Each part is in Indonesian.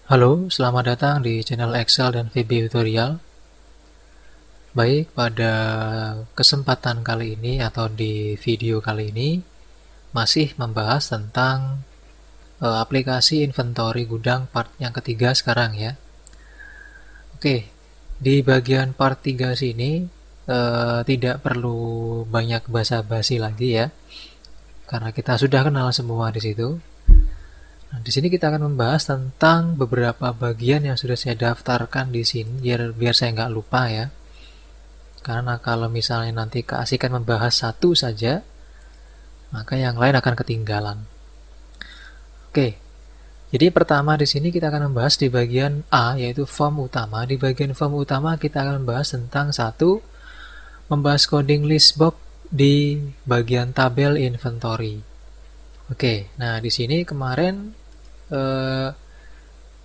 Halo, selamat datang di channel Excel dan VB Tutorial. Baik, pada kesempatan kali ini atau di video kali ini masih membahas tentang aplikasi inventory gudang part yang ketiga sekarang ya. Oke, di bagian part 3 sini tidak perlu banyak basa-basi lagi ya, karena kita sudah kenal semua di situ. Nah, di sini kita akan membahas tentang beberapa bagian yang sudah saya daftarkan di sini biar saya nggak lupa ya. Karena kalau misalnya nanti keasikan membahas satu saja, maka yang lain akan ketinggalan. Oke. Jadi pertama di sini kita akan membahas di bagian A, yaitu form utama. Di bagian form utama kita akan membahas tentang membahas coding list box di bagian tabel inventory. Oke, nah di sini kemarin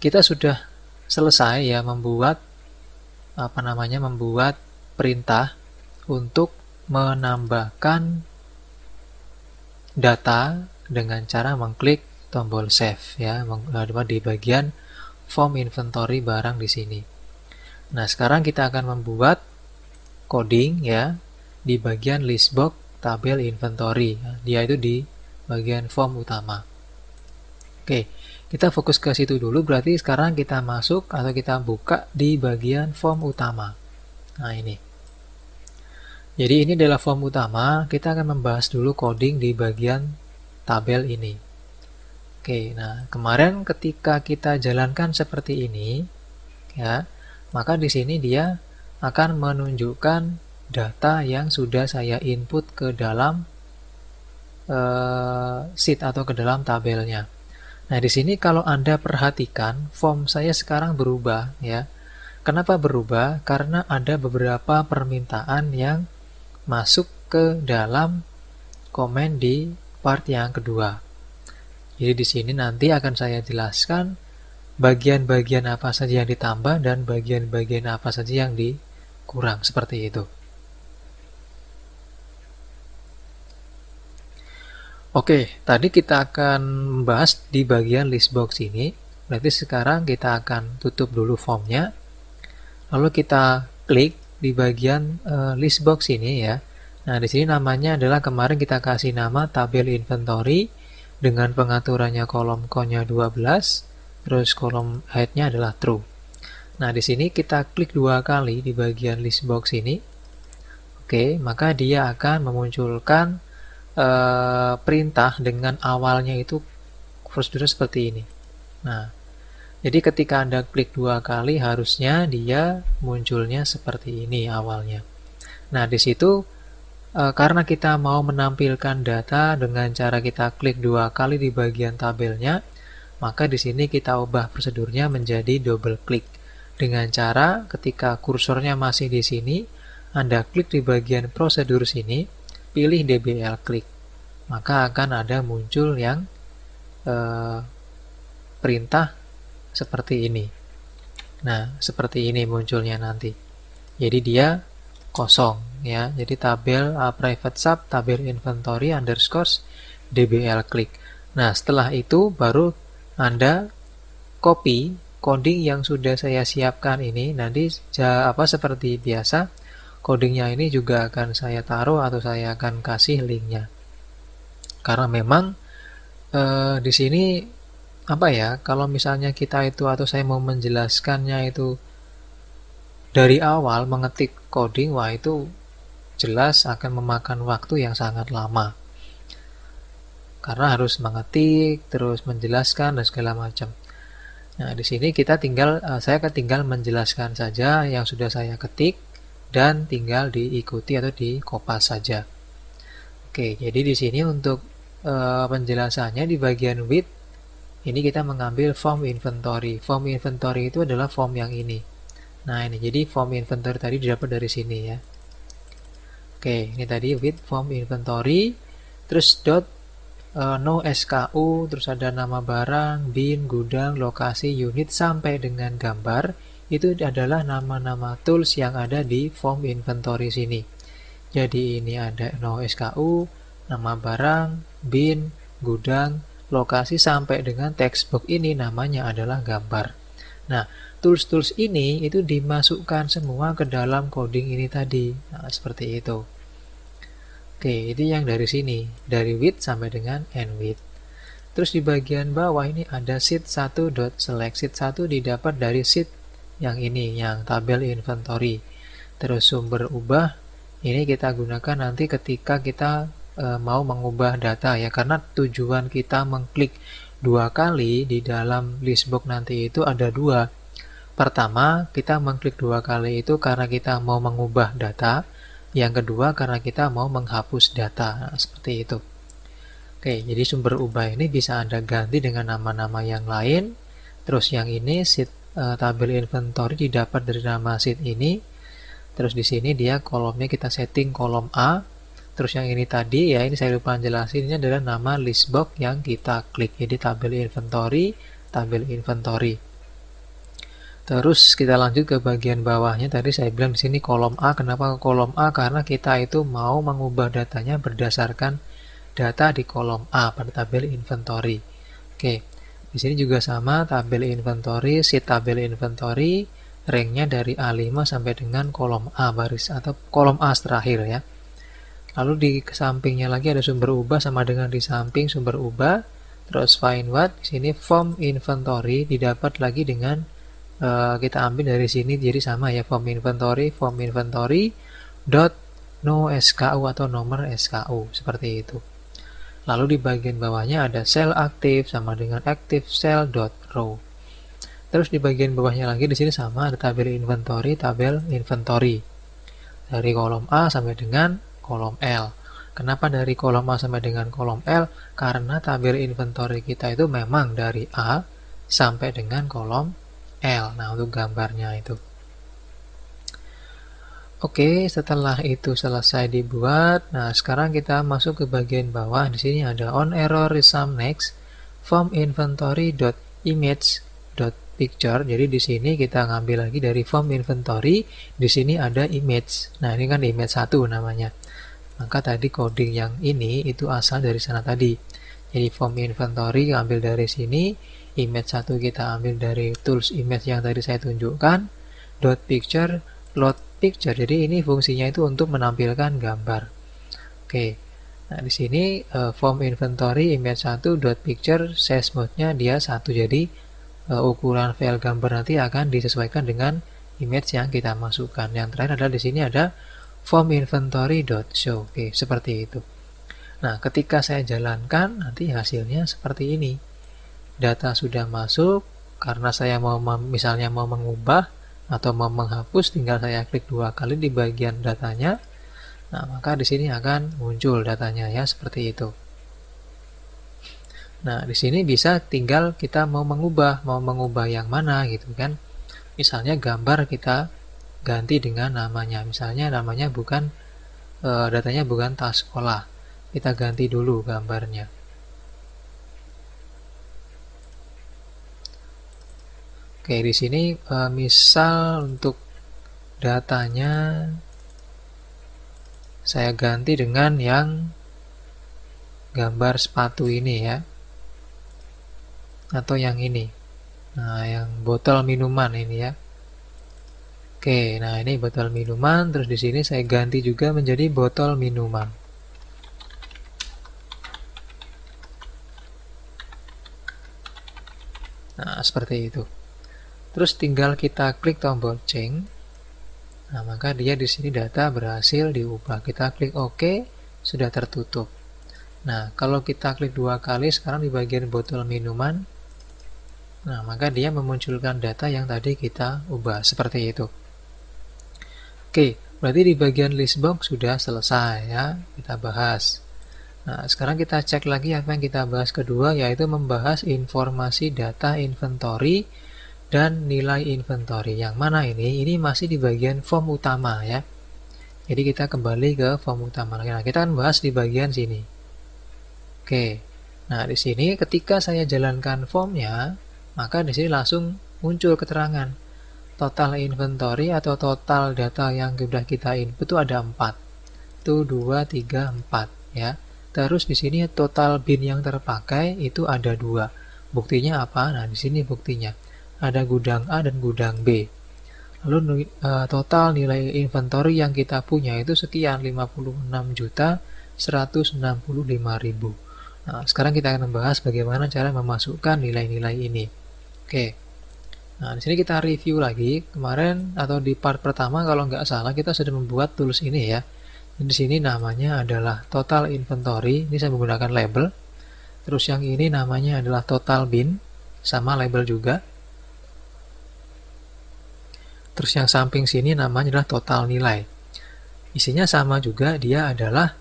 kita sudah selesai ya membuat perintah untuk menambahkan data dengan cara mengklik tombol save ya di bagian form inventory barang di sini. Nah, sekarang kita akan membuat coding ya di bagian list box tabel inventory. Dia itu di bagian form utama. Oke, kita fokus ke situ dulu. Berarti sekarang kita masuk atau kita buka di bagian form utama. Nah, ini. Jadi ini adalah form utama. Kita akan membahas dulu coding di bagian tabel ini. Oke, nah kemarin ketika kita jalankan seperti ini, ya, maka di sini dia akan menunjukkan data yang sudah saya input ke dalam sheet atau ke dalam tabelnya. Nah, di sini kalau Anda perhatikan, form saya sekarang berubah ya. Kenapa berubah? Karena ada beberapa permintaan yang masuk ke dalam komen di part yang kedua. Jadi di sini nanti akan saya jelaskan bagian-bagian apa saja yang ditambah dan bagian-bagian apa saja yang dikurang, seperti itu. Oke, tadi kita akan membahas di bagian list box ini. Berarti sekarang kita akan tutup dulu formnya. Lalu kita klik di bagian list box ini ya. Nah, di sini namanya adalah kemarin kita kasih nama tabel inventory dengan pengaturannya kolom co-nya 12, terus kolom head-nya adalah true. Nah, di sini kita klik 2 kali di bagian list box ini. Oke, maka dia akan memunculkan perintah dengan awalnya itu prosedur seperti ini. Nah, jadi ketika Anda klik 2 kali harusnya dia munculnya seperti ini awalnya. Nah, di situ karena kita mau menampilkan data dengan cara kita klik 2 kali di bagian tabelnya, maka di sini kita ubah prosedurnya menjadi double klik. Dengan cara ketika kursornya masih di sini, Anda klik di bagian prosedur sini, pilih DBL klik. Maka akan ada muncul yang perintah seperti ini. Nah, seperti ini munculnya nanti. Jadi dia kosong ya. Jadi tabel private sub tabel inventory underscore DBL klik. Nah, setelah itu baru Anda copy coding yang sudah saya siapkan ini. Nanti seperti biasa codingnya ini juga akan saya taruh atau saya akan kasih linknya. Karena memang di sini kalau misalnya kita itu atau saya mau menjelaskannya itu dari awal mengetik coding, wah itu jelas akan memakan waktu yang sangat lama. Karena harus mengetik, terus menjelaskan dan segala macam. Nah, di sini saya akan tinggal menjelaskan saja yang sudah saya ketik dan tinggal diikuti atau dikopas saja. Oke, jadi di sini untuk penjelasannya di bagian with ini kita mengambil form inventory. Form inventory itu adalah form yang ini. Nah, ini jadi form inventory tadi didapat dari sini ya. Oke, ini tadi with form inventory, terus no SKU, terus ada nama barang, bin, gudang, lokasi, unit sampai dengan gambar. Itu adalah nama-nama tools yang ada di form inventory sini. Jadi ini ada no SKU, nama barang, bin, gudang, lokasi sampai dengan textbook ini namanya adalah gambar. Nah, tools-tools ini itu dimasukkan semua ke dalam coding ini tadi. Nah, seperti itu. Oke, itu yang dari sini, dari with sampai dengan end with. Terus di bagian bawah ini ada sheet1.select. Sheet 1 didapat dari sheet yang ini, yang tabel inventory. Terus sumber ubah, ini kita gunakan nanti ketika kita mau mengubah data ya, karena tujuan kita mengklik 2 kali di dalam listbox nanti itu ada 2. Pertama, kita mengklik 2 kali itu karena kita mau mengubah data. Yang kedua, karena kita mau menghapus data. Nah, seperti itu. Oke, jadi sumber ubah ini bisa Anda ganti dengan nama-nama yang lain. Terus yang ini sheet tabel inventory didapat dari nama sheet ini. Terus di sini dia kolomnya kita setting kolom A. Terus yang ini tadi ya, ini saya lupa jelasin, ini adalah nama listbox yang kita klik. Jadi tabel inventory. Terus kita lanjut ke bagian bawahnya. Tadi saya bilang di sini kolom A. Kenapa kolom A? Karena kita itu mau mengubah datanya berdasarkan data di kolom A pada tabel inventory. Oke, di sini juga sama, tabel inventory, sheet tabel inventory, ranknya dari A5 sampai dengan kolom A baris atau kolom A terakhir ya. Lalu di sampingnya lagi ada sumber ubah sama dengan di samping sumber ubah. Terus find what, di sini form inventory didapat lagi dengan kita ambil dari sini, jadi sama ya, form inventory dot no SKU atau nomor SKU seperti itu. Lalu di bagian bawahnya ada cell aktif sama dengan active cell.row. Terus di bagian bawahnya lagi di sini sama, ada tabel inventory dari kolom A sampai dengan kolom L. Kenapa dari kolom A sampai dengan kolom L? Karena tabel inventory kita itu memang dari A sampai dengan kolom L. Nah, untuk gambarnya itu. Oke, setelah itu selesai dibuat, nah sekarang kita masuk ke bagian bawah. Di sini ada on error resum next form inventory.image.picture. Jadi di sini kita ngambil lagi dari form inventory. Di sini ada image. Nah, ini kan image 1 namanya. Maka tadi coding yang ini itu asal dari sana tadi. Jadi form inventory ambil dari sini, image 1 kita ambil dari tools image yang tadi saya tunjukkan, dot picture, load picture. Jadi ini fungsinya itu untuk menampilkan gambar. Oke. Nah, di sini form inventory image 1.picture size mode-nya dia 1. Jadi ukuran file gambar nanti akan disesuaikan dengan image yang kita masukkan. Yang terakhir adalah di sini ada form inventory.show. Oke, seperti itu. Nah, ketika saya jalankan nanti hasilnya seperti ini. Data sudah masuk, karena saya misalnya mau mengubah atau mau menghapus, tinggal saya klik 2 kali di bagian datanya. Nah, maka di sini akan muncul datanya ya, seperti itu. Nah, di sini bisa tinggal kita mau mengubah yang mana gitu kan. Misalnya gambar kita ganti dengan namanya. Misalnya namanya bukan datanya bukan tas sekolah. Kita ganti dulu gambarnya. Oke, di sini misal untuk datanya saya ganti dengan yang gambar sepatu ini ya, atau yang ini. Nah, yang botol minuman ini ya. Oke, nah ini botol minuman. Terus di sini saya ganti juga menjadi botol minuman. Nah, seperti itu. Terus tinggal kita klik tombol change. Nah, maka dia di sini data berhasil diubah. Kita klik OK, sudah tertutup. Nah, kalau kita klik 2 kali sekarang di bagian botol minuman, nah, maka dia memunculkan data yang tadi kita ubah, seperti itu. Oke, berarti di bagian listbox sudah selesai ya, kita bahas. Nah, sekarang kita cek lagi apa yang kita bahas kedua, yaitu membahas informasi data inventory dan nilai inventory. Yang mana ini? Ini masih di bagian form utama ya. Jadi kita kembali ke form utama. Nah, kita akan bahas di bagian sini. Oke. Nah, di sini ketika saya jalankan formnya, maka di sini langsung muncul keterangan total inventory atau total data yang sudah kita input itu ada 4. Itu 2, 3, 4 ya. Terus di sini total bin yang terpakai itu ada 2. Buktinya apa? Nah, di sini buktinya. ada gudang A dan gudang B. Lalu total nilai inventory yang kita punya itu sekian, 56.165.000. Nah, sekarang kita akan membahas bagaimana cara memasukkan nilai-nilai ini. Oke. Nah, di sini kita review lagi. Kemarin atau di part pertama kalau nggak salah kita sudah membuat tools ini ya. Di sini namanya adalah total inventory. Ini saya menggunakan label. Terus yang ini namanya adalah total bin, sama label juga. Terus yang samping sini namanya adalah total nilai. Isinya sama juga, dia adalah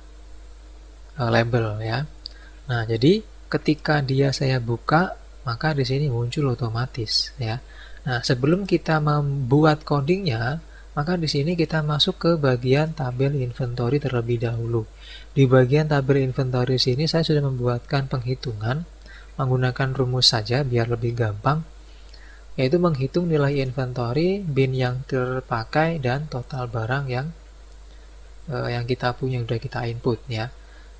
label ya. Nah, jadi ketika saya buka, maka di sini muncul otomatis ya. Nah, sebelum kita membuat codingnya, maka di sini kita masuk ke bagian tabel inventory terlebih dahulu. Di bagian tabel inventory sini saya sudah membuatkan penghitungan menggunakan rumus saja biar lebih gampang, yaitu menghitung nilai inventory, bin yang terpakai, dan total barang yang kita punya, yang sudah kita input ya.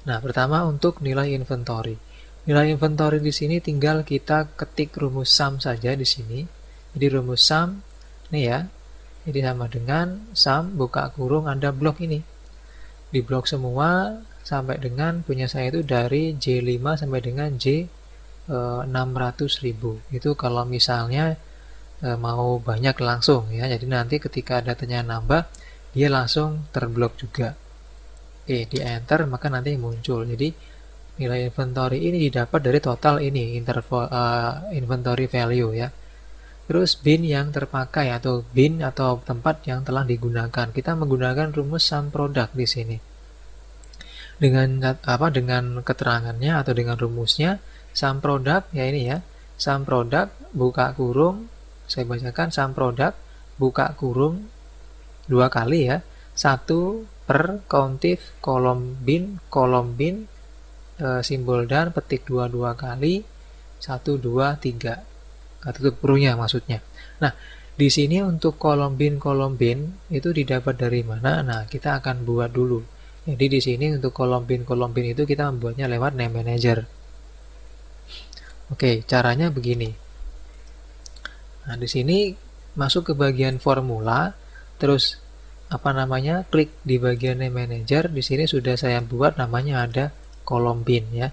Nah, pertama untuk nilai inventory. Nilai inventory di sini tinggal kita ketik rumus sum saja di sini. Jadi rumus sum nih ya. Jadi sama dengan sum buka kurung Anda blok ini. Di blok semua sampai dengan punya saya itu dari J5 sampai dengan J600.000. Itu kalau misalnya mau banyak langsung ya. Jadi nanti ketika datanya nambah, dia langsung terblok juga. Oke, di enter maka nanti muncul. Jadi nilai inventory ini didapat dari total ini, inventory value ya. Terus bin yang terpakai atau bin atau tempat yang telah digunakan. Kita menggunakan rumus sum product di sini. Dengan keterangannya atau dengan rumusnya, sum product ya ini ya. Sum product buka kurung, saya bacakan sum product buka kurung 2 kali ya. 1 per countif kolom bin simbol dan petik 2 kali 1 2 3 tutup kurungnya maksudnya. Nah, di sini untuk kolom bin itu didapat dari mana? Nah, kita akan buat dulu. Jadi di sini untuk kolom bin itu kita membuatnya lewat name manager. Oke, caranya begini. Nah, di sini masuk ke bagian formula, terus klik di bagian name manager. Di sini sudah saya buat namanya ada kolom bin ya.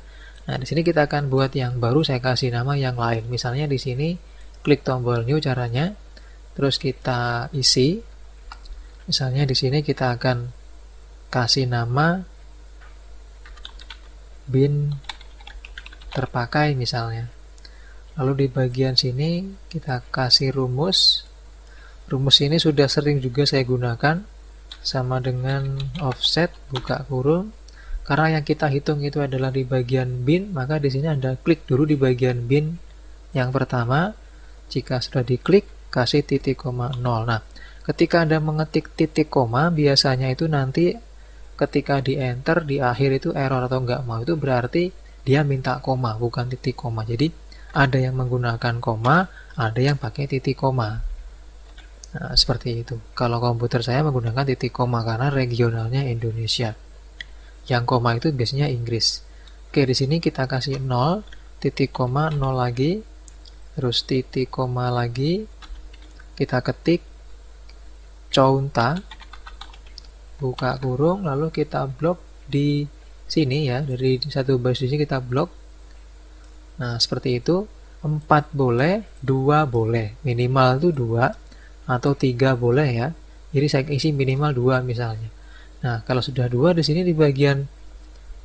Nah, di sini kita akan buat yang baru, saya kasih nama yang lain. Misalnya di sini klik tombol new caranya. Terus kita isi. Misalnya di sini kita akan kasih nama bin terpakai misalnya. Lalu di bagian sini kita kasih rumus. Rumus ini sudah sering juga saya gunakan, sama dengan offset buka kurung. Karena yang kita hitung itu adalah di bagian bin, maka di sini Anda klik dulu di bagian bin yang pertama. Jika sudah diklik, kasih titik koma 0. Nah, ketika Anda mengetik titik koma, biasanya itu nanti ketika di enter di akhir itu error atau nggak mau, itu berarti dia minta koma, bukan titik koma. Jadi ada yang menggunakan koma, ada yang pakai titik koma. Nah, seperti itu. Kalau komputer saya menggunakan titik koma karena regionalnya Indonesia. Yang koma itu biasanya Inggris. Oke, di sini kita kasih 0, titik koma 0 lagi, terus titik koma lagi. Kita ketik counta buka kurung, lalu kita blok di sini ya, dari satu baris ini kita blok. Nah, seperti itu. 4 boleh, 2 boleh. Minimal itu 2 atau 3 boleh ya. Jadi saya isi minimal 2 misalnya. Nah, kalau sudah 2 di sini di bagian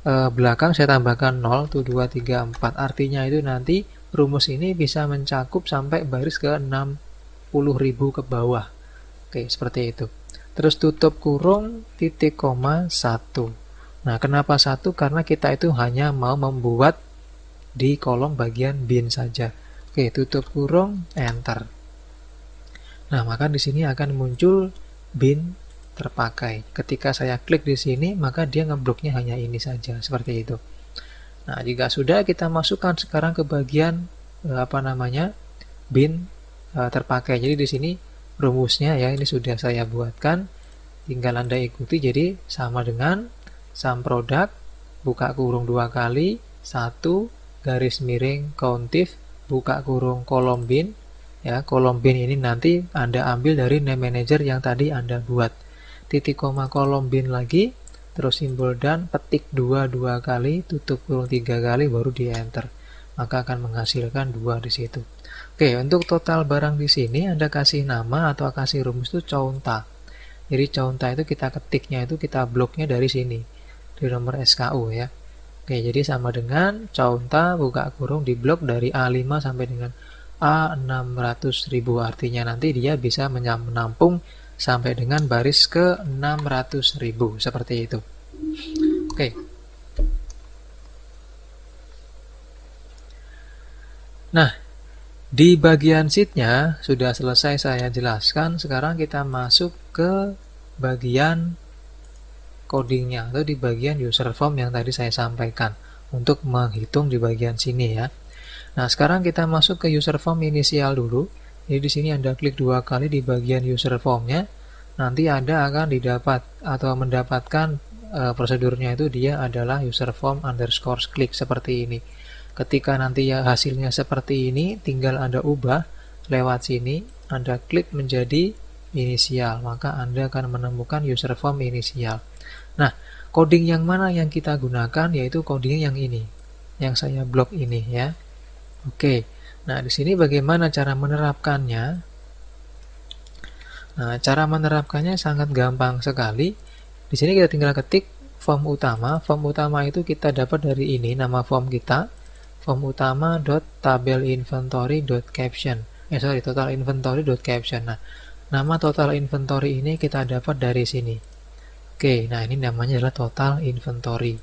belakang saya tambahkan 0 tuh 2 3 4. Artinya itu nanti rumus ini bisa mencakup sampai baris ke 60.000 ke bawah. Oke, seperti itu. Terus tutup kurung titik koma 1. Nah, kenapa 1? Karena kita itu hanya mau membuat di kolom bagian bin saja. Oke, tutup kurung, enter. Nah, maka di sini akan muncul bin terpakai. Ketika saya klik di sini, maka dia ngebloknya hanya ini saja, seperti itu. Nah, jika sudah, kita masukkan sekarang ke bagian bin terpakai. Jadi di sini rumusnya ya, ini sudah saya buatkan, tinggal Anda ikuti. Jadi sama dengan sum product buka kurung 2 kali 1 garis miring countif buka kurung kolom bin Ya, kolom bin ini nanti Anda ambil dari name manager yang tadi Anda buat. Titik koma kolom bin lagi, terus simbol dan, petik 2 kali, tutup kurung 3 kali, baru di enter. Maka akan menghasilkan 2 di situ. Oke, untuk total barang di sini Anda kasih nama atau kasih rumus itu counta. Jadi counta itu kita ketiknya itu kita bloknya dari sini, di nomor SKU ya. Oke, jadi sama dengan counta buka kurung di blok dari A5 sampai dengan A600.000, artinya nanti dia bisa menampung sampai dengan baris ke 600.000 seperti itu. Oke. Nah, di bagian sheet-nya sudah selesai saya jelaskan. Sekarang kita masuk ke bagian codingnya atau di bagian user form yang tadi saya sampaikan untuk menghitung di bagian sini ya. Nah, sekarang kita masuk ke user form inisial dulu. Jadi di sini Anda klik 2 kali di bagian user formnya. Nanti Anda akan didapat atau mendapatkan prosedurnya itu dia adalah user form underscore klik seperti ini. Ketika nanti ya hasilnya seperti ini, tinggal Anda ubah lewat sini, Anda klik menjadi inisial, maka Anda akan menemukan user form inisial. Nah, coding yang mana yang kita gunakan yaitu coding yang ini, yang saya blok ini ya. Oke, nah di sini bagaimana cara menerapkannya? Nah, cara menerapkannya sangat gampang sekali. Di sini kita tinggal ketik form utama. Form utama itu kita dapat dari ini, nama form kita, form utama.tabelinventory.caption. Total inventory.caption. Nah, nama total inventory ini kita dapat dari sini. Oke, nah ini namanya adalah total inventory.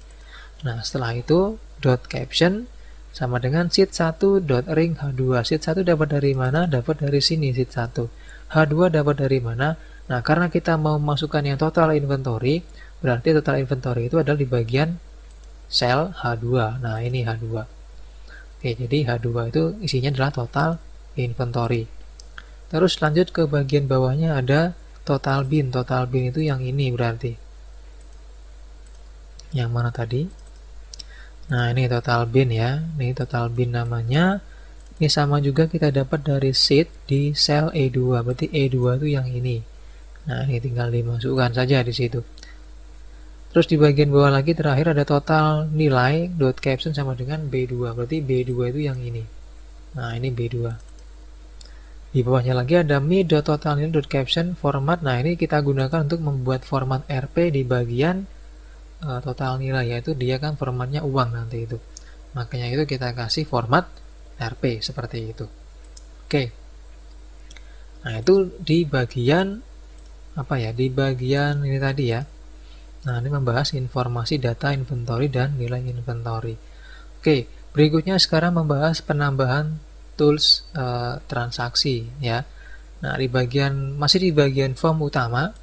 Nah, setelah itu .caption sama dengan sheet1.ring H2. Sheet1 dapat dari mana? Dapat dari sini sheet1. H2 dapat dari mana? Nah, karena kita mau masukkan yang total inventory, berarti total inventory itu adalah di bagian sel H2. Nah, ini H2. Oke, jadi H2 itu isinya adalah total inventory. Terus lanjut ke bagian bawahnya ada total bin. Total bin itu yang ini berarti. Yang mana tadi? Nah, ini total bin ya. Ini total bin namanya. Ini sama juga kita dapat dari sheet di sel E2. Berarti E2 itu yang ini. Nah, ini tinggal dimasukkan saja di situ. Terus di bagian bawah lagi terakhir ada total nilai .caption sama dengan B2. Berarti B2 itu yang ini. Nah, ini B2. Di bawahnya lagi ada mi.totalnilai.caption format. Nah, ini kita gunakan untuk membuat format RP di bagian total nilai, yaitu dia kan formatnya uang nanti itu. Makanya itu kita kasih format RP seperti itu. Oke. Nah, itu di bagian apa ya? Di bagian ini tadi ya. Nah, ini membahas informasi data inventory dan nilai inventory. Oke, berikutnya sekarang membahas penambahan tools transaksi ya. Nah, masih di bagian form utama.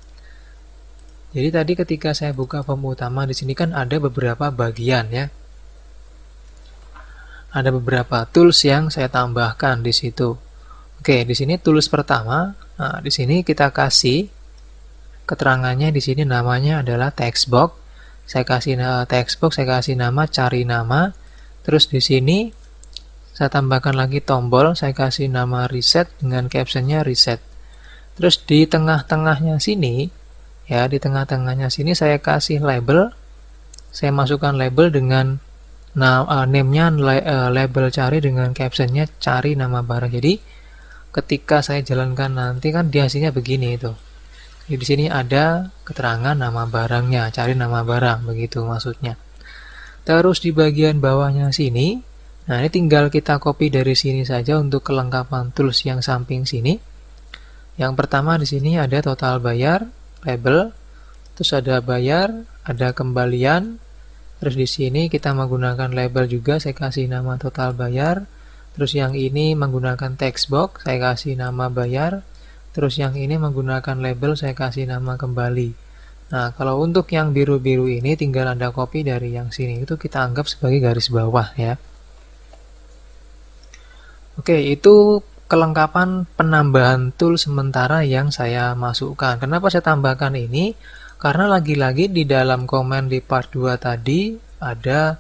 Jadi tadi ketika saya buka form utama di sini kan ada beberapa bagian ya. Ada beberapa tools yang saya tambahkan di situ. Oke, di sini tools pertama. Nah, di sini kita kasih keterangannya di sini namanya adalah text box. Saya kasih text box, saya kasih nama cari nama. Terus di sini saya tambahkan lagi tombol, saya kasih nama reset dengan captionnya reset. Terus di tengah-tengahnya sini, ya di tengah-tengahnya sini saya kasih label. Saya masukkan label dengan name-nya label cari dengan captionnya cari nama barang. Jadi ketika saya jalankan nanti kan di hasilnya begini itu. Jadi di sini ada keterangan nama barangnya, cari nama barang begitu maksudnya. Terus di bagian bawahnya sini, nah ini tinggal kita copy dari sini saja untuk kelengkapan tools yang samping sini. Yang pertama di sini ada total bayar, label, terus ada bayar, ada kembalian, terus di sini kita menggunakan label juga, saya kasih nama total bayar, terus yang ini menggunakan text box, saya kasih nama bayar, terus yang ini menggunakan label, saya kasih nama kembali. Nah, kalau untuk yang biru-biru ini tinggal Anda copy dari yang sini, itu kita anggap sebagai garis bawah ya. Oke, itu kelengkapan penambahan tool sementara yang saya masukkan. Kenapa saya tambahkan ini? Karena lagi-lagi di dalam komen di part 2 tadi ada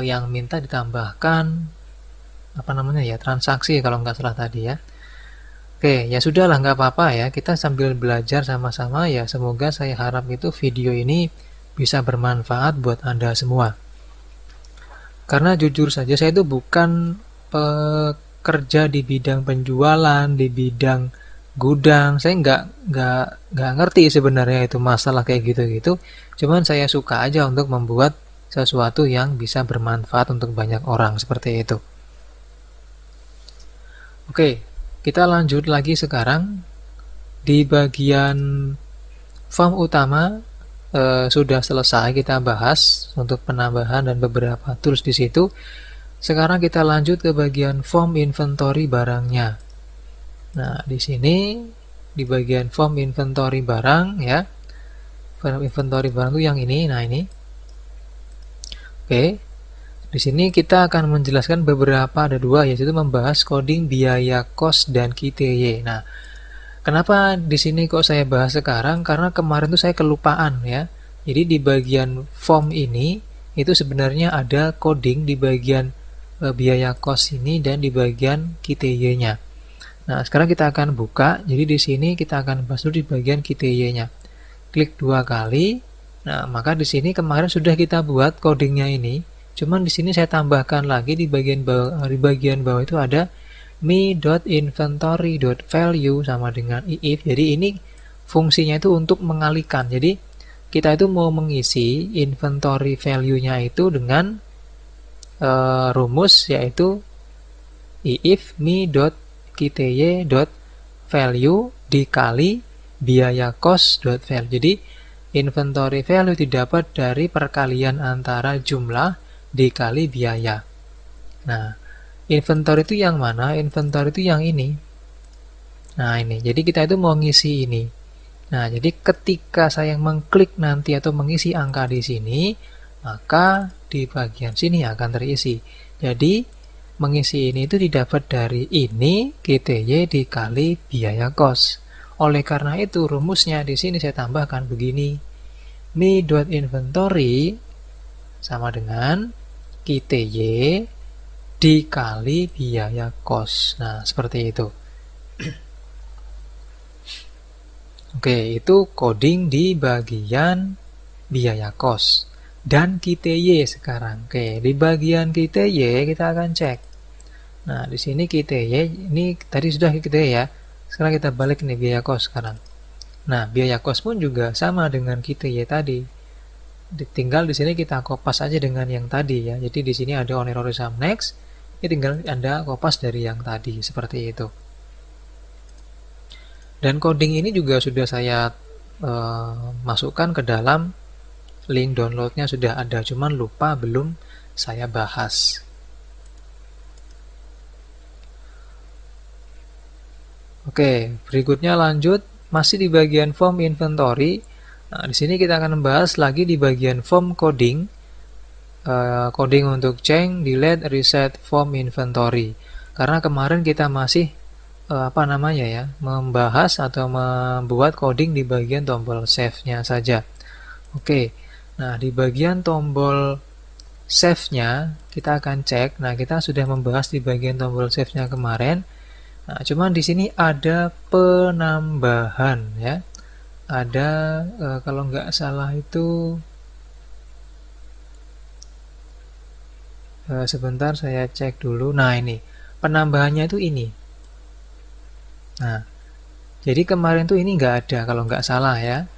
yang minta ditambahkan transaksi kalau nggak salah tadi ya. Oke, ya sudahlah, nggak apa-apa ya. Kita sambil belajar sama-sama ya. Semoga saya harap itu video ini bisa bermanfaat buat Anda semua. Karena jujur saja saya itu bukan pekerja di bidang penjualan, di bidang gudang. Saya nggak ngerti sebenarnya itu masalah kayak gitu-gitu. Cuman saya suka aja untuk membuat sesuatu yang bisa bermanfaat untuk banyak orang seperti itu. Oke, kita lanjut lagi sekarang di bagian form utama. Sudah selesai kita bahas untuk penambahan dan beberapa tools di situ. Sekarang kita lanjut ke bagian form inventory barangnya. Nah, di sini di bagian form inventory barang ya. Form inventory barang itu yang ini. Nah, ini. Oke. Di sini kita akan menjelaskan beberapa, ada dua, yaitu membahas coding biaya kos dan KTY. Nah, kenapa di sini kok saya bahas sekarang? Karena kemarin tuh saya kelupaan ya. Jadi di bagian form ini itu sebenarnya ada coding di bagian biaya kos ini dan di bagian KTY-nya. Nah, sekarang kita akan buka. Jadi di sini kita akan bahas dulu di bagian KTY-nya. Klik 2 kali. Nah, maka di sini kemarin sudah kita buat codingnya ini. Cuman di sini saya tambahkan lagi di bagian bawah itu ada me.inventory.value sama dengan if. Jadi ini fungsinya itu untuk mengalihkan. Jadi kita itu mau mengisi inventory value-nya itu dengan rumus yaitu if me.kty.value dikali biaya cost.value. Jadi inventory value didapat dari perkalian antara jumlah dikali biaya. Nah, inventory itu yang mana? Inventory itu yang ini. Nah, ini. Jadi kita itu mau ngisi ini. Nah, jadi ketika saya mengklik nanti atau mengisi angka di sini, maka di bagian sini akan terisi. Jadi, mengisi ini itu didapat dari ini KTY dikali biaya kos. Oleh karena itu, rumusnya di sini saya tambahkan begini. me.inventory sama dengan KTY dikali biaya kos. Nah, seperti itu. Oke, itu coding di bagian biaya kos dan KTY sekarang. Oke, di bagian KTY kita akan cek. Nah, di sini KTY ini tadi sudah KTY ya. Sekarang kita balik nih biaya kos sekarang. Nah, biaya kos pun juga sama dengan KTY tadi. Tinggal di sini kita kopas aja dengan yang tadi ya. Jadi di sini ada honorary sum next. Ini tinggal Anda kopas dari yang tadi seperti itu. Dan coding ini juga sudah saya masukkan ke dalam link downloadnya sudah ada, cuman lupa belum saya bahas. Oke, berikutnya lanjut masih di bagian form inventory. Nah, di sini kita akan membahas lagi di bagian form coding. Coding untuk change, delete, reset form inventory. Karena kemarin kita masih membahas atau membuat coding di bagian tombol save-nya saja. Oke. Nah, di bagian tombol save-nya kita akan cek. Nah, kita sudah membahas di bagian tombol save-nya kemarin. Nah, cuman di sini ada penambahan ya. Ada kalau nggak salah itu sebentar saya cek dulu. Nah, ini penambahannya itu ini. Nah, jadi kemarin tuh ini nggak ada kalau nggak salah ya.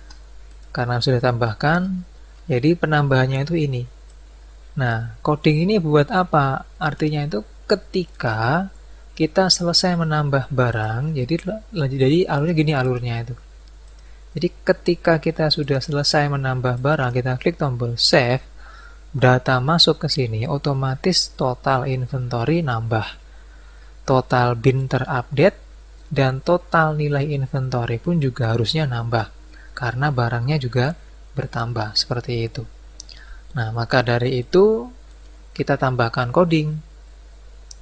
Karena sudah tambahkan, jadi penambahannya itu ini. Nah, coding ini buat apa? Artinya itu ketika kita selesai menambah barang, jadi alurnya gini alurnya itu. Jadi ketika kita sudah selesai menambah barang, kita klik tombol save, data masuk ke sini, otomatis total inventory nambah. Total bin terupdate, dan total nilai inventory pun juga harusnya nambah. Karena barangnya juga bertambah, seperti itu. Nah, maka dari itu, kita tambahkan coding.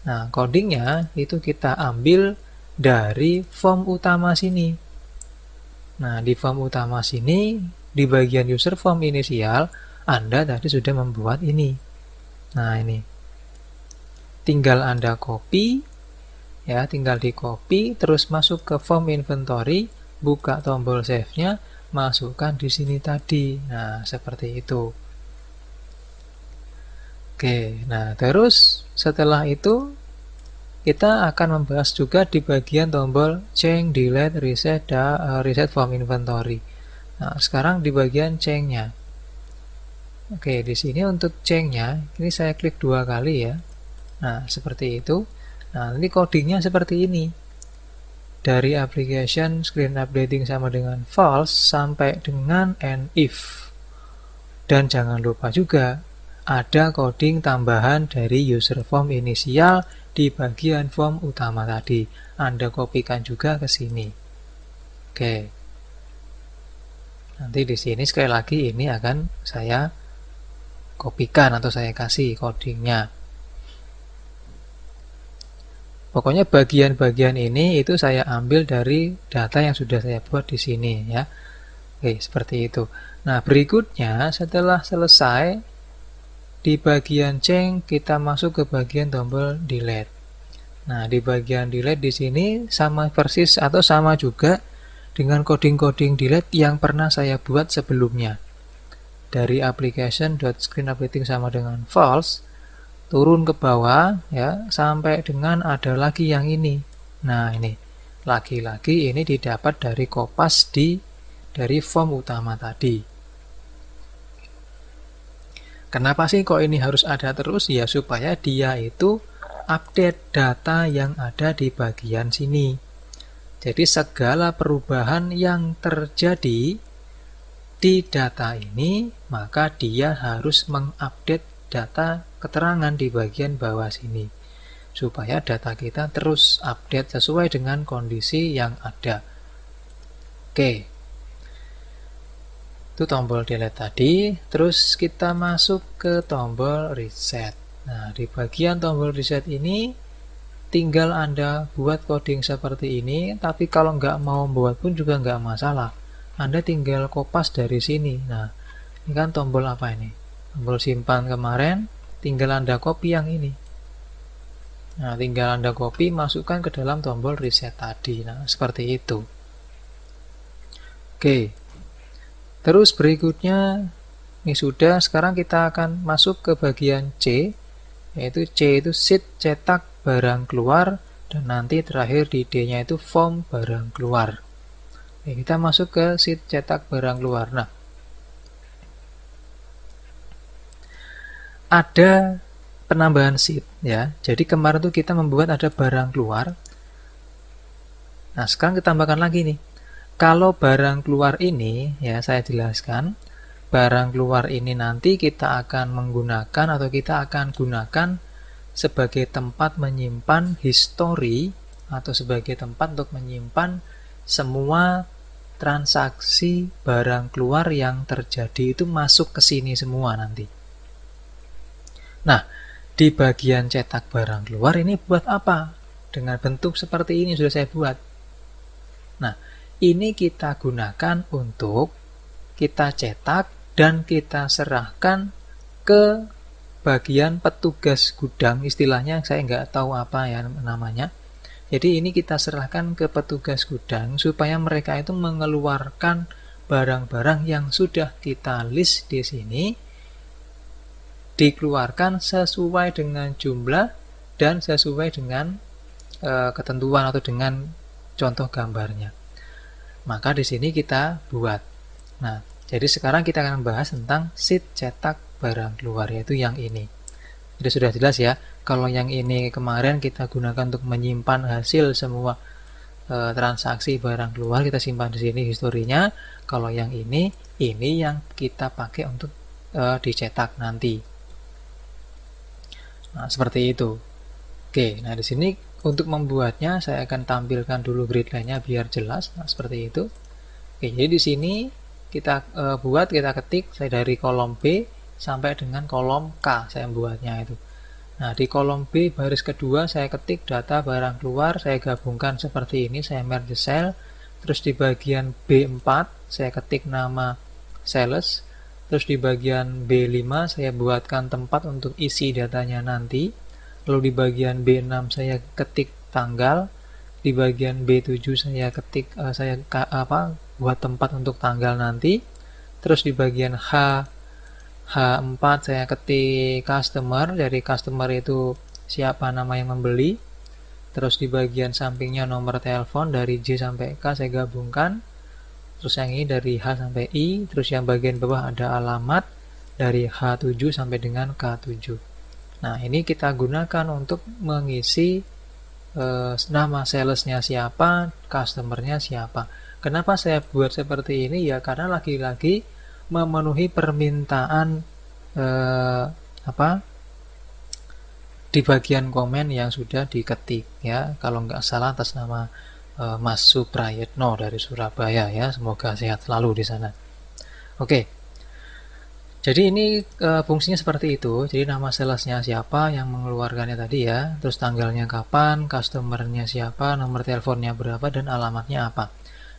Nah, codingnya itu kita ambil dari form utama sini. Nah, di form utama sini, di bagian user form inisial, Anda tadi sudah membuat ini. Nah, ini. Tinggal Anda copy, ya, tinggal di copy, terus masuk ke form inventory, buka tombol save-nya, masukkan di sini tadi. Nah, seperti itu. Oke, nah terus setelah itu kita akan membahas juga di bagian tombol change, delete, reset form inventory. Nah, sekarang di bagian change-nya. Oke, di sini untuk change-nya, ini saya klik 2 kali ya. Nah, seperti itu. Nah, ini codingnya seperti ini. Dari application screen updating sama dengan false sampai dengan and if. Dan jangan lupa juga ada coding tambahan dari user form inisial di bagian form utama tadi. Anda kopikan juga ke sini. Oke. Nanti di sini sekali lagi ini akan saya kopikan atau saya kasih codingnya. Pokoknya bagian-bagian ini itu saya ambil dari data yang sudah saya buat di sini ya. Oke, seperti itu. Nah, berikutnya setelah selesai di bagian change kita masuk ke bagian tombol delete. Nah, di bagian delete di sini sama persis atau sama juga dengan coding-coding delete yang pernah saya buat sebelumnya. Dari application.screenUpdating sama dengan false, turun ke bawah ya sampai dengan ada lagi yang ini. Nah, ini lagi-lagi ini didapat dari kopas dari form utama tadi. Kenapa sih kok ini harus ada terus? Ya supaya dia itu update data yang ada di bagian sini. Jadi segala perubahan yang terjadi di data ini, maka dia harus mengupdate data keterangan di bagian bawah sini supaya data kita terus update sesuai dengan kondisi yang ada. Oke, itu tombol delete tadi. Terus kita masuk ke tombol reset. Nah, di bagian tombol reset ini tinggal Anda buat coding seperti ini, tapi kalau nggak mau buat pun juga nggak masalah. Anda tinggal kopas dari sini. Nah, ini kan tombol apa ini? Tombol simpan kemarin, tinggal Anda copy yang ini. Nah, tinggal Anda copy, masukkan ke dalam tombol reset tadi. Nah, seperti itu. Oke. Terus berikutnya, ini sudah, sekarang kita akan masuk ke bagian C, yaitu C itu sheet cetak barang keluar, dan nanti terakhir di D-nya itu form barang keluar. Oke, kita masuk ke sheet cetak barang keluar. Nah, ada penambahan sheet ya. Jadi kemarin tuh kita membuat ada barang keluar. Nah, sekarang kita tambahkan lagi nih. Kalau barang keluar ini ya saya jelaskan, barang keluar ini nanti kita akan menggunakan atau kita akan gunakan sebagai tempat menyimpan history atau sebagai tempat untuk menyimpan semua transaksi barang keluar yang terjadi itu masuk ke sini semua nanti. Nah, di bagian cetak barang keluar ini buat apa? Dengan bentuk seperti ini sudah saya buat. Nah, ini kita gunakan untuk kita cetak dan kita serahkan ke bagian petugas gudang. Istilahnya saya nggak tahu apa ya namanya. Jadi ini kita serahkan ke petugas gudang supaya mereka itu mengeluarkan barang-barang yang sudah kita list di sini, dikeluarkan sesuai dengan jumlah dan sesuai dengan ketentuan atau dengan contoh gambarnya. Maka di sini kita buat. Nah, jadi sekarang kita akan membahas tentang sheet cetak barang keluar, yaitu yang ini. Jadi sudah jelas ya, kalau yang ini kemarin kita gunakan untuk menyimpan hasil semua transaksi barang keluar, kita simpan di sini historinya. Kalau yang ini yang kita pakai untuk dicetak nanti. Nah, seperti itu. Oke, nah di sini untuk membuatnya saya akan tampilkan dulu grid line-nya biar jelas. Nah, seperti itu. Oke, jadi di sini kita kita ketik saya dari kolom B sampai dengan kolom K saya membuatnya itu. Nah, di kolom B baris kedua saya ketik data barang keluar, saya gabungkan seperti ini, saya merge cell. Terus di bagian B4 saya ketik nama sales. Terus di bagian B5 saya buatkan tempat untuk isi datanya nanti. Lalu di bagian B6 saya ketik tanggal, di bagian B7 saya ketik buat tempat untuk tanggal nanti, terus di bagian H4 saya ketik customer, dari customer itu siapa nama yang membeli, terus di bagian sampingnya nomor telepon dari J sampai K saya gabungkan, terus yang ini dari H sampai I, terus yang bagian bawah ada alamat dari H7 sampai dengan K7. Nah, ini kita gunakan untuk mengisi nama salesnya siapa, customernya siapa. Kenapa saya buat seperti ini? Ya karena lagi-lagi memenuhi permintaan di bagian komen yang sudah diketik ya. Kalau nggak salah atas nama Mas Suprayetno dari Surabaya ya. Semoga sehat selalu di sana. Oke. Jadi ini fungsinya seperti itu. Jadi nama salesnya siapa yang mengeluarkannya tadi ya, terus tanggalnya kapan, customernya siapa, nomor teleponnya berapa, dan alamatnya apa.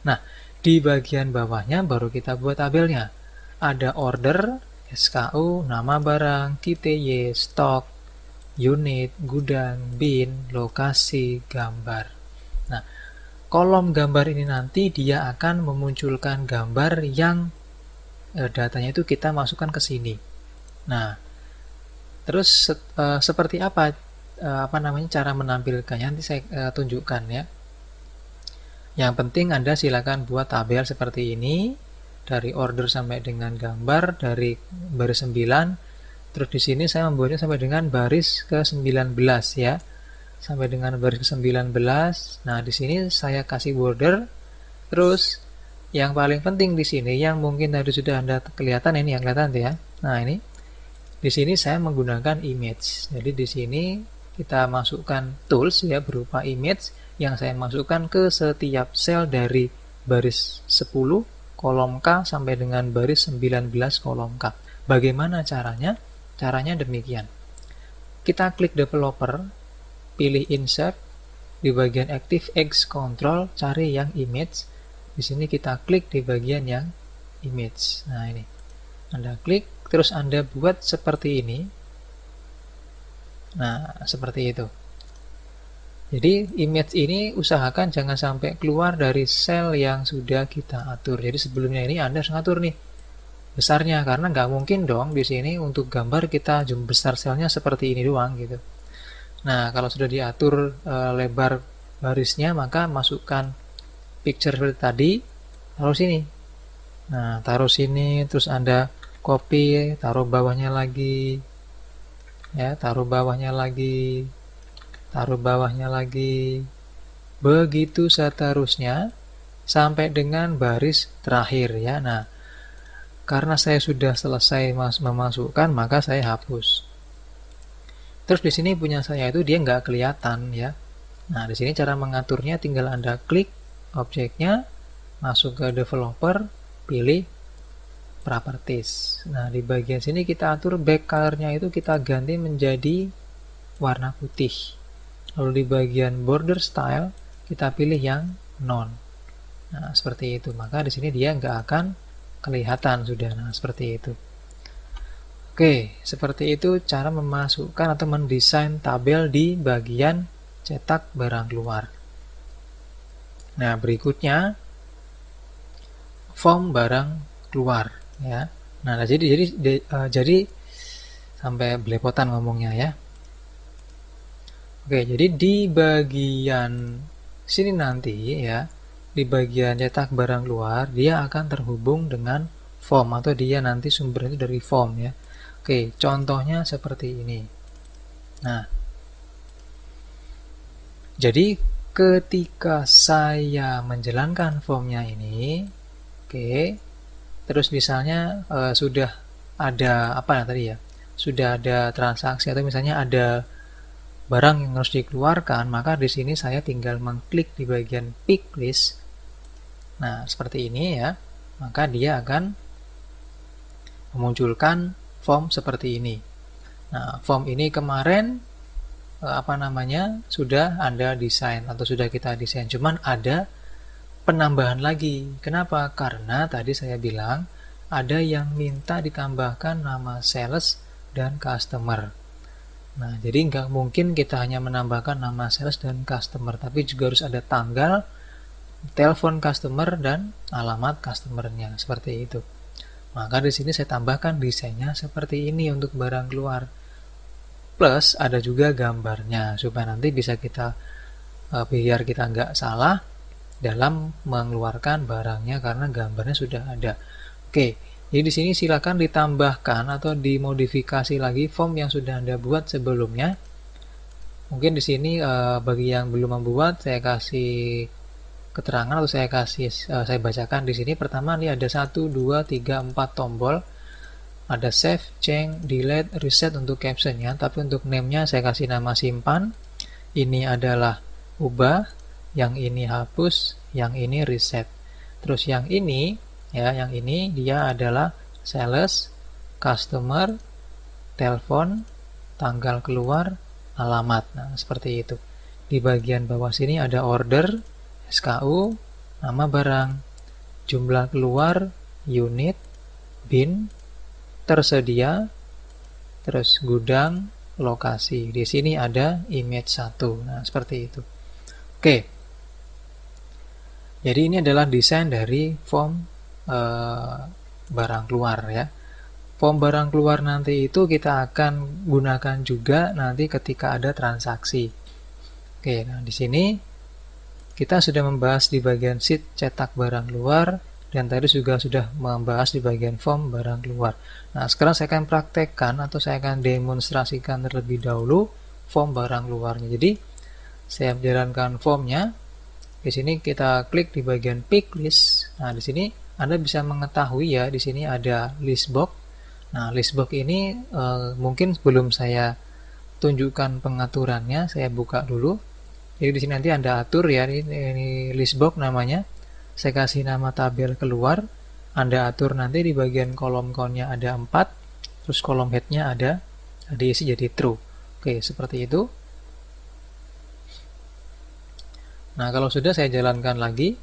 Nah, di bagian bawahnya baru kita buat tabelnya. Ada order, SKU, nama barang, KTY, stok, unit, gudang, bin, lokasi, gambar. Nah, kolom gambar ini nanti dia akan memunculkan gambar yang datanya itu kita masukkan ke sini. Nah, terus seperti apa cara menampilkannya nanti saya tunjukkan ya. Yang penting Anda silakan buat tabel seperti ini dari order sampai dengan gambar dari baris 9. Terus di sini saya membuatnya sampai dengan baris ke-19 ya. Sampai dengan baris ke-19. Nah, di sini saya kasih border. Terus yang paling penting di sini yang mungkin tadi sudah Anda kelihatan, ini yang kelihatan ya. Nah, ini di sini saya menggunakan image. Jadi di sini kita masukkan tools ya berupa image yang saya masukkan ke setiap sel dari baris 10 kolom K sampai dengan baris 19 kolom K. Bagaimana caranya? Caranya demikian. Kita klik developer, pilih insert, di bagian active X control cari yang image. Di sini kita klik di bagian yang image. Nah, ini. Anda klik, terus Anda buat seperti ini. Nah, seperti itu. Jadi, image ini usahakan jangan sampai keluar dari sel yang sudah kita atur. Jadi, sebelumnya ini Anda harus ngatur nih besarnya, karena nggak mungkin dong di sini untuk gambar kita zoom besar selnya seperti ini doang gitu. Nah, kalau sudah diatur lebar barisnya, maka masukkan picture seperti tadi, taruh sini. Nah, taruh sini, terus Anda copy, taruh bawahnya lagi. Ya, taruh bawahnya lagi. Taruh bawahnya lagi. Begitu seterusnya sampai dengan baris terakhir ya. Nah, karena saya sudah selesai memasukkan, maka saya hapus. Terus di sini punya saya itu dia nggak kelihatan ya. Nah, di sini cara mengaturnya tinggal Anda klik objeknya, masuk ke developer, pilih properties. Nah, di bagian sini kita atur back color-nya itu kita ganti menjadi warna putih. Lalu di bagian border style kita pilih yang none. Nah, seperti itu. Maka di sini dia nggak akan kelihatan sudah. Nah, seperti itu. Oke, seperti itu cara memasukkan atau mendesain tabel di bagian cetak barang keluar. Nah, berikutnya form barang keluar ya. Nah, jadi sampai belepotan ngomongnya ya. Oke, jadi di bagian sini nanti ya, di bagian cetak barang keluar dia akan terhubung dengan form atau dia nanti sumbernya itu dari form ya. Oke, contohnya seperti ini. Nah, jadi ketika saya menjalankan formnya ini, oke, terus misalnya sudah ada tadi ya, sudah ada transaksi atau misalnya ada barang yang harus dikeluarkan, maka di sini saya tinggal mengklik di bagian pick list. Nah, seperti ini ya, maka dia akan memunculkan form seperti ini. Nah, form ini kemarin sudah Anda desain atau sudah kita desain, cuman ada penambahan lagi. Kenapa? Karena tadi saya bilang ada yang minta ditambahkan nama sales dan customer. Nah, jadi nggak mungkin kita hanya menambahkan nama sales dan customer, tapi juga harus ada tanggal, telepon customer, dan alamat customernya, seperti itu. Maka di sini saya tambahkan desainnya seperti ini untuk barang keluar. Plus ada juga gambarnya, supaya nanti bisa kita biar kita nggak salah dalam mengeluarkan barangnya karena gambarnya sudah ada. Oke, jadi di sini silakan ditambahkan atau dimodifikasi lagi form yang sudah Anda buat sebelumnya. Mungkin di sini bagi yang belum membuat, saya kasih keterangan atau saya bacakan di sini. Pertama, ini ada 1, 2, 3, 4 tombol. Ada save, change, delete, reset untuk captionnya, tapi untuk name-nya saya kasih nama simpan. Ini adalah ubah, yang ini hapus, yang ini reset. Terus yang ini ya, yang ini dia adalah sales, customer, telepon, tanggal keluar, alamat. Nah, seperti itu. Di bagian bawah sini ada order, SKU, nama barang, jumlah keluar, unit, bin, tersedia, terus gudang, lokasi. Di sini ada image 1. Nah, seperti itu. Oke. Jadi ini adalah desain dari form barang keluar ya. Form barang keluar nanti itu kita akan gunakan juga nanti ketika ada transaksi. Oke, nah di sini kita sudah membahas di bagian sheet cetak barang keluar, dan tadi juga sudah membahas di bagian form barang keluar. Nah, sekarang saya akan praktekkan atau saya akan demonstrasikan terlebih dahulu form barang keluarnya. Jadi, saya menjalankan formnya. Di sini kita klik di bagian pick list. Nah, di sini Anda bisa mengetahui ya, di sini ada list box. Nah, list box ini mungkin sebelum saya tunjukkan pengaturannya, saya buka dulu. Jadi di sini nanti Anda atur ya, ini list box namanya. Saya kasih nama tabel keluar. Anda atur nanti di bagian kolom count-nya ada 4, terus kolom head-nya ada diisi jadi true. Oke, seperti itu. Nah, kalau sudah saya jalankan lagi.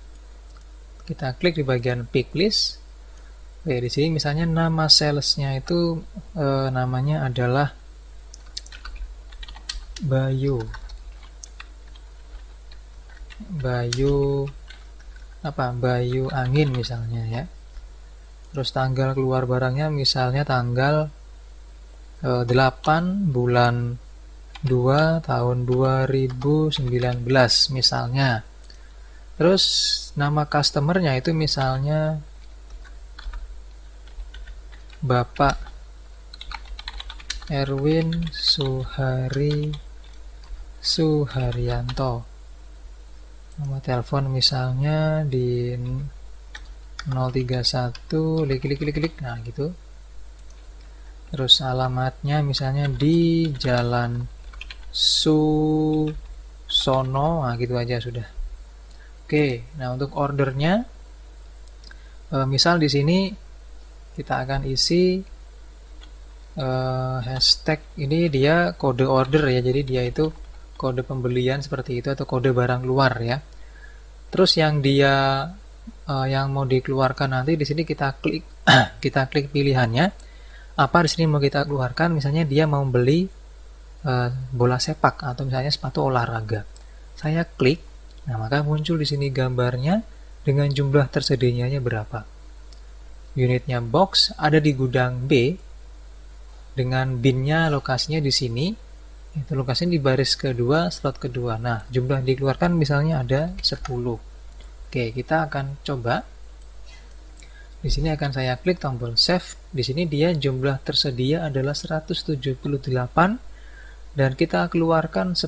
Kita klik di bagian pick list. Oke, di sini misalnya nama sales-nya itu namanya adalah Bayu Angin misalnya ya. Terus tanggal keluar barangnya misalnya tanggal 8 bulan 2 tahun 2019 misalnya. Terus nama customernya itu misalnya Bapak Erwin Suharyanto. Nama telepon misalnya di 031 klik. Nah, gitu. Terus alamatnya misalnya di Jalan Susono. Nah, gitu aja sudah. Oke, nah untuk ordernya misal di sini kita akan isi hashtag, ini dia kode order ya, jadi dia itu kode pembelian seperti itu atau kode barang keluar ya. Terus yang dia yang mau dikeluarkan nanti di sini kita klik kita klik pilihannya apa di sini mau kita keluarkan. Misalnya dia mau beli bola sepak atau misalnya sepatu olahraga. Saya klik, nah maka muncul di sini gambarnya dengan jumlah tersedianya berapa. Unitnya box ada di gudang B dengan binnya lokasinya di sini. Itu lokasinya di baris kedua, slot kedua. Nah, jumlah yang dikeluarkan misalnya ada 10. Oke, kita akan coba. Di sini akan saya klik tombol save. Di sini dia jumlah tersedia adalah 178 dan kita keluarkan 10.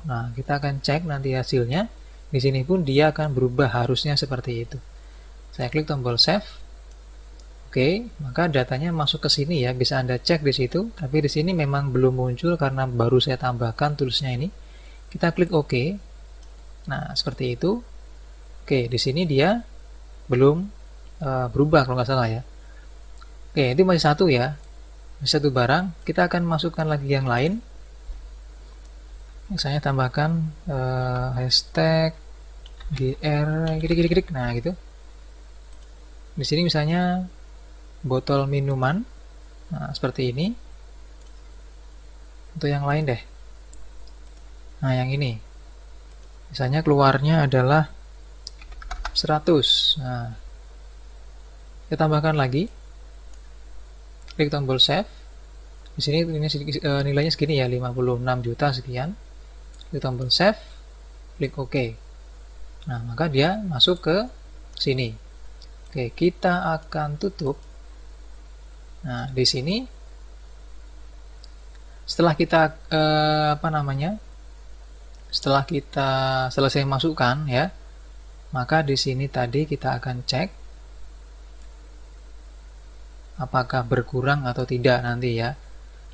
Nah, kita akan cek nanti hasilnya. Di sini pun dia akan berubah, harusnya seperti itu. Saya klik tombol save. Oke, maka datanya masuk ke sini ya, bisa Anda cek di situ. Tapi di sini memang belum muncul karena baru saya tambahkan tulisnya ini. Kita klik OK. Nah, seperti itu. Oke, di sini dia belum berubah kalau nggak salah ya. Oke, itu masih satu ya, masih satu barang. Kita akan masukkan lagi yang lain. Misalnya tambahkan hashtag GR klik. Nah, gitu. Di sini misalnya botol minuman. Nah, seperti ini. untuk yang lain deh. Nah, yang ini. Misalnya keluarnya adalah 100. Nah, kita tambahkan lagi. Klik tombol save. Di sini ini nilainya segini ya, 56 juta sekian. Klik tombol save, klik OK. Nah, maka dia masuk ke sini. Oke, kita akan tutup. Nah, di sini setelah kita setelah kita selesai masukkan ya, maka di sini tadi kita akan cek apakah berkurang atau tidak nanti ya.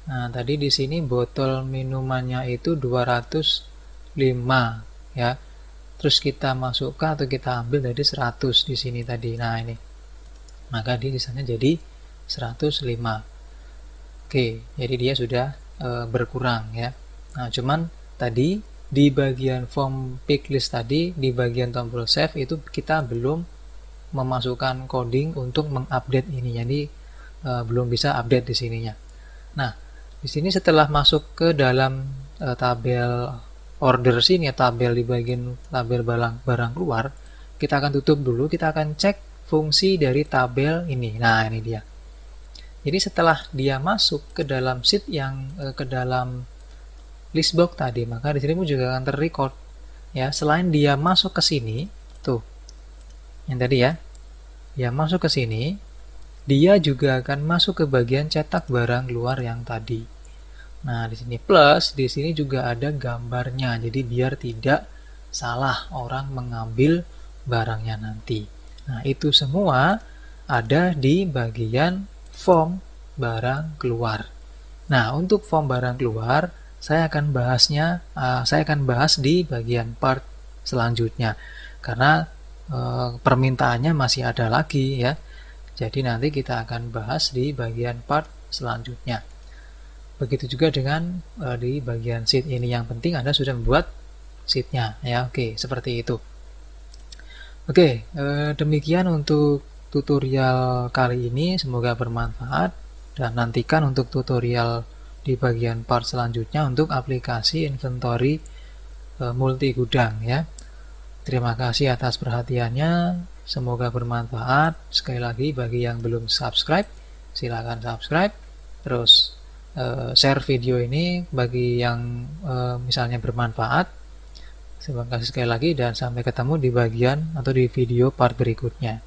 Nah, tadi di sini botol minumannya itu 205 ya. Terus kita masukkan atau kita ambil dari 100 di sini tadi. Nah, ini. Maka di sana jadi 105. Oke, jadi dia sudah berkurang ya. Nah, cuman tadi di bagian form pick list tadi, di bagian tombol save itu kita belum memasukkan coding untuk mengupdate ini. Jadi belum bisa update di sininya. Nah, di sini setelah masuk ke dalam tabel order sini, tabel di bagian tabel barang keluar, kita akan tutup dulu, kita akan cek fungsi dari tabel ini. Nah, ini dia. Jadi setelah dia masuk ke dalam sheet yang ke dalam list box tadi, maka di sini pun juga akan terrecord ya. Selain dia masuk ke sini, tuh. Yang tadi ya. Dia masuk ke sini, dia juga akan masuk ke bagian cetak barang keluar yang tadi. Nah, di sini plus, di sini juga ada gambarnya. Jadi biar tidak salah orang mengambil barangnya nanti. Nah, itu semua ada di bagian form barang keluar. Nah, untuk form barang keluar, saya akan bahas di bagian part selanjutnya. Karena permintaannya masih ada lagi ya. Jadi nanti kita akan bahas di bagian part selanjutnya. Begitu juga dengan di bagian sheet ini. Yang penting Anda sudah membuat sheetnya ya. Oke, seperti itu. Oke, demikian untuk tutorial kali ini. Semoga bermanfaat dan nantikan untuk tutorial di bagian part selanjutnya untuk aplikasi inventory multi gudang ya. Terima kasih atas perhatiannya. Semoga bermanfaat. Sekali lagi bagi yang belum subscribe, silakan subscribe. Terus share video ini bagi yang misalnya bermanfaat. Terima kasih sekali lagi dan sampai ketemu di bagian atau di video part berikutnya.